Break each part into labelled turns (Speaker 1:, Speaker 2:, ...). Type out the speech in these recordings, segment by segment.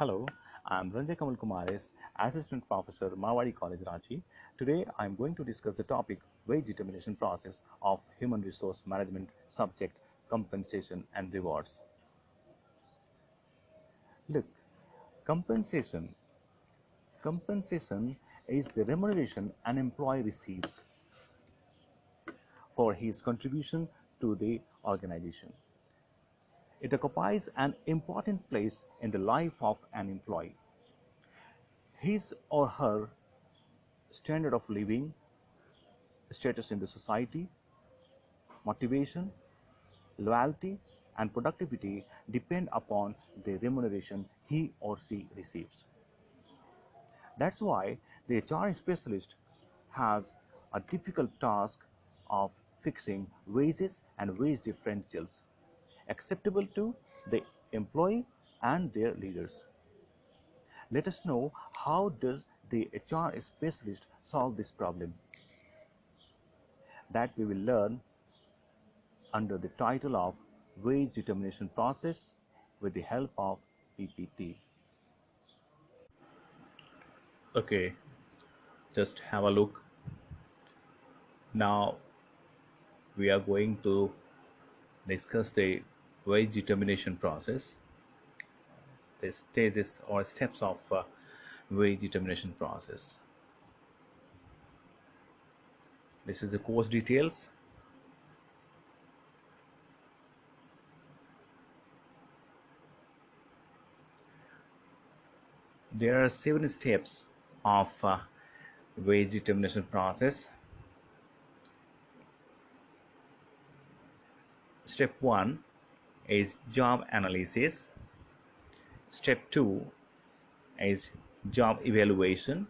Speaker 1: Hello, I'm Ranjay Kamal Kumaris, Assistant Professor, Marwari College, Ranchi. Today, I'm going to discuss the topic wage determination process of human resource management subject compensation and rewards. Look, compensation. Compensation is the remuneration an employee receives for his contribution to the organization. It occupies an important place in the life of an employee. His or her standard of living, status in the society, motivation, loyalty, and productivity depend upon the remuneration he or she receives. That's why the HR specialist has a difficult task of fixing wages and wage differentials acceptable to the employee and their leaders. Let us know how does the HR specialist solve this problem. That we will learn under the title of Wage Determination Process with the help of PPT. Okay, just have a look. Now we are going to discuss the wage determination process, the stages or steps of wage determination process. This is the course details. There are 7 steps of wage determination process. Step 1 is job analysis. Step 2 is job evaluation.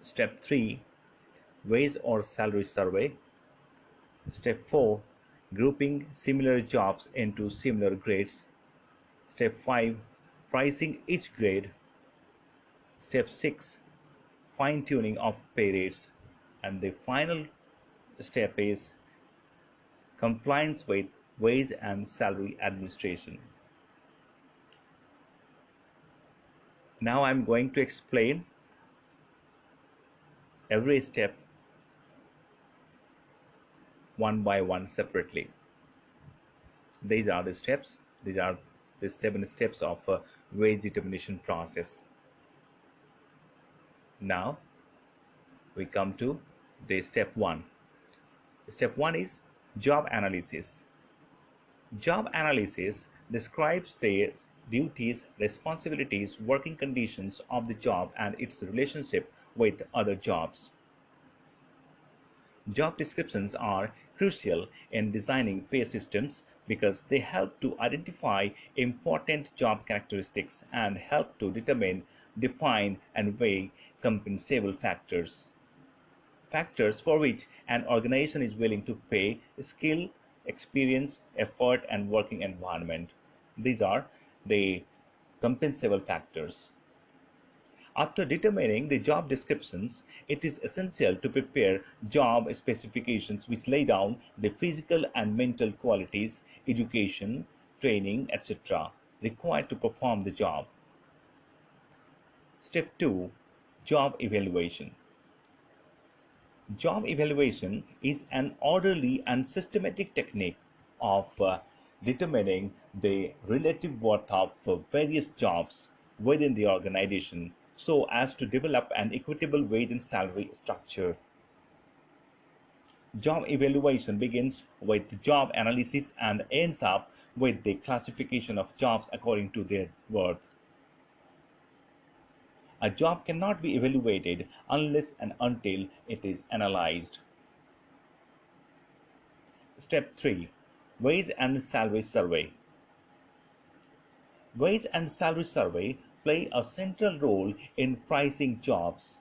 Speaker 1: Step 3, wage or salary survey. Step 4, grouping similar jobs into similar grades. Step 5, pricing each grade. Step 6, fine-tuning of pay rates. And the final step is compliance with wage and salary administration. Now I'm going to explain every step one by one separately. These are the steps. These are the 7 steps of a wage determination process. Now we come to the step 1. Step 1 is job analysis. Job analysis describes the duties, responsibilities, working conditions of the job and its relationship with other jobs. Job descriptions are crucial in designing pay systems because they help to identify important job characteristics and help to determine, define, and weigh compensable factors. Factors for which an organization is willing to pay skill, experience, effort, and working environment. These are the compensable factors. After determining the job descriptions, it is essential to prepare job specifications which lay down the physical and mental qualities, education, training, etc. required to perform the job. Step 2. Job evaluation. Job evaluation is an orderly and systematic technique of determining the relative worth of various jobs within the organization so as to develop an equitable wage and salary structure. Job evaluation begins with job analysis and ends up with the classification of jobs according to their worth. A job cannot be evaluated unless and until it is analyzed. Step 3. Wage and salary survey. Wage and salary survey play a central role in pricing jobs.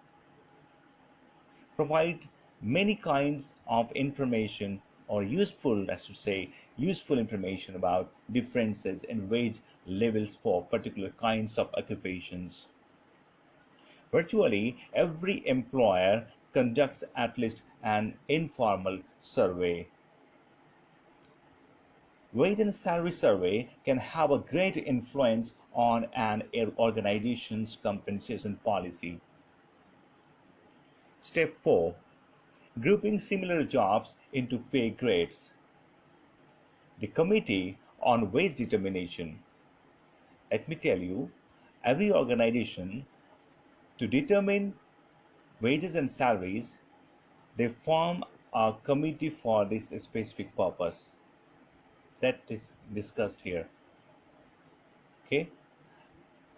Speaker 1: Provide many kinds of information or useful, I should say, useful information about differences in wage levels for particular kinds of occupations. Virtually every employer conducts at least an informal survey. Wage and salary survey can have a great influence on an organization's compensation policy. Step 4. Grouping similar jobs into pay grades. The Committee on Wage Determination. Let me tell you, every organization, to determine wages and salaries, they form a committee for this specific purpose that is discussed here. Okay?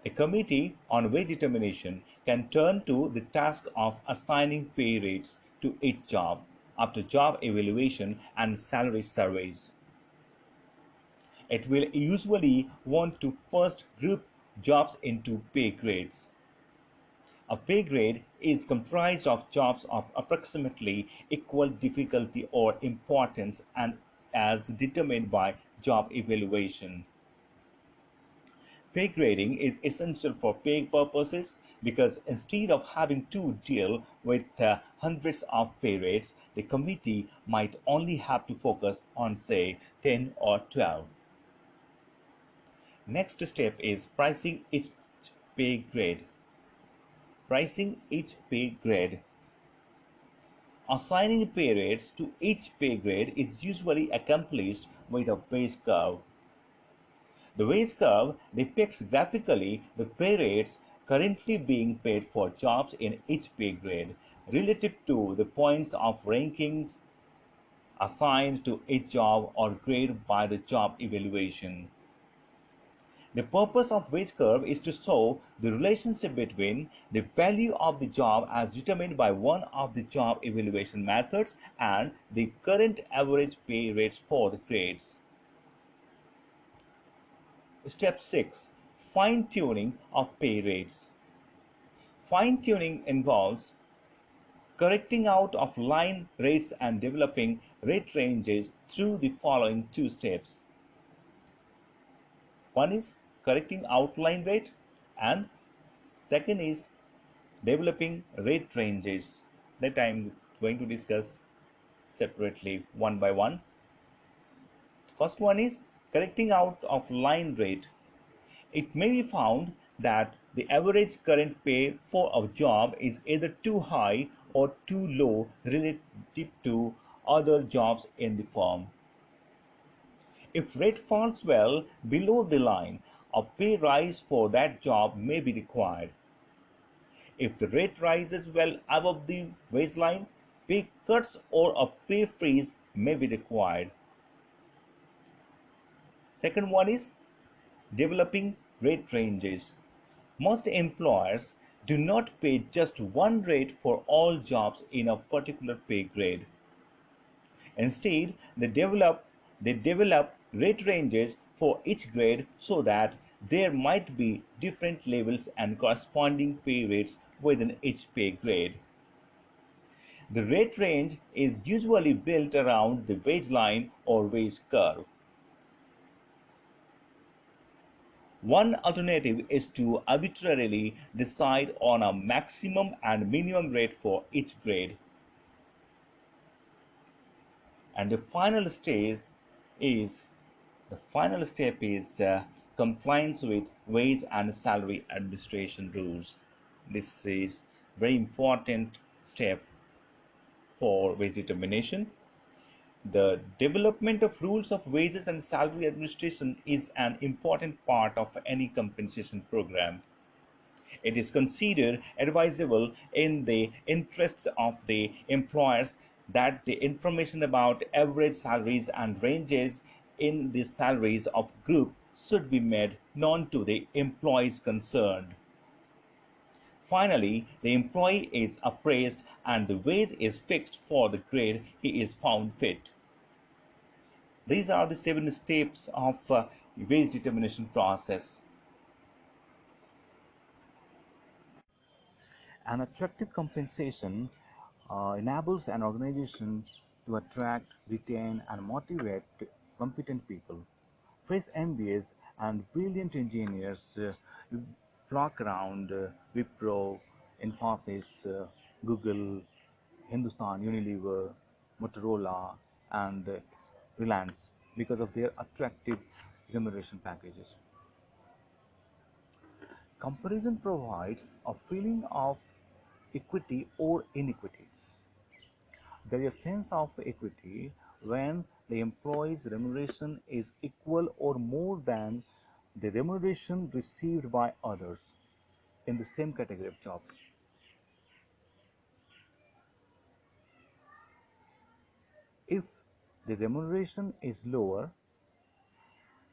Speaker 1: A committee on wage determination can turn to the task of assigning pay rates to each job after job evaluation and salary surveys. It will usually want to first group jobs into pay grades. A pay grade is comprised of jobs of approximately equal difficulty or importance and as determined by job evaluation. Pay grading is essential for pay purposes because instead of having to deal with hundreds of pay rates, the committee might only have to focus on, say, 10 or 12. Next step is pricing each pay grade. Pricing each pay grade. Assigning pay rates to each pay grade is usually accomplished with a wage curve. The wage curve depicts graphically the pay rates currently being paid for jobs in each pay grade relative to the points of rankings assigned to each job or grade by the job evaluation. The purpose of wage curve is to show the relationship between the value of the job as determined by one of the job evaluation methods and the current average pay rates for the grades. Step 6. Fine-tuning of pay rates. Fine-tuning involves correcting out of line rates and developing rate ranges through the following two steps. One is correcting outline rate and second is developing rate ranges that I am going to discuss separately one by one. First one is correcting out of line rate. It may be found that the average current pay for a job is either too high or too low relative to other jobs in the firm. If rate falls well below the line, a pay rise for that job may be required. If the rate rises well above the waistline, pay cuts or a pay freeze may be required. Second one is developing rate ranges. Most employers do not pay just one rate for all jobs in a particular pay grade. Instead, they develop rate ranges for each grade so that there might be different levels and corresponding pay rates within each pay grade. The rate range is usually built around the wage line or wage curve. One alternative is to arbitrarily decide on a maximum and minimum rate for each grade. And is the final step is compliance with wage and salary administration rules. This is very important step for wage determination. The development of rules of wages and salary administration is an important part of any compensation program. It is considered advisable in the interests of the employers that the information about average salaries and ranges in the salaries of group should be made known to the employees concerned. Finally, the employee is appraised and the wage is fixed for the grade he is found fit. These are the 7 steps of wage determination process. An attractive compensation enables an organization to attract, retain, and motivate competent people. Fresh MBAs and brilliant engineers flock around Wipro, Infosys, Google, Hindustan Unilever, Motorola, and Reliance. because of their attractive remuneration packages. Comparison provides a feeling of equity or inequity. There is a sense of equity when the employee's remuneration is equal or more than the remuneration received by others in the same category of jobs. If the remuneration is lower,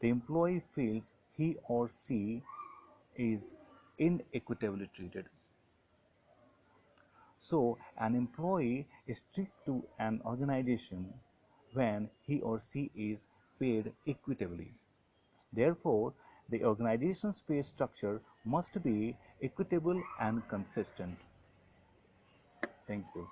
Speaker 1: the employee feels he or she is inequitably treated. So, an employee is treated to an organization when he or she is paid equitably. Therefore, the organization's pay structure must be equitable and consistent. Thank you.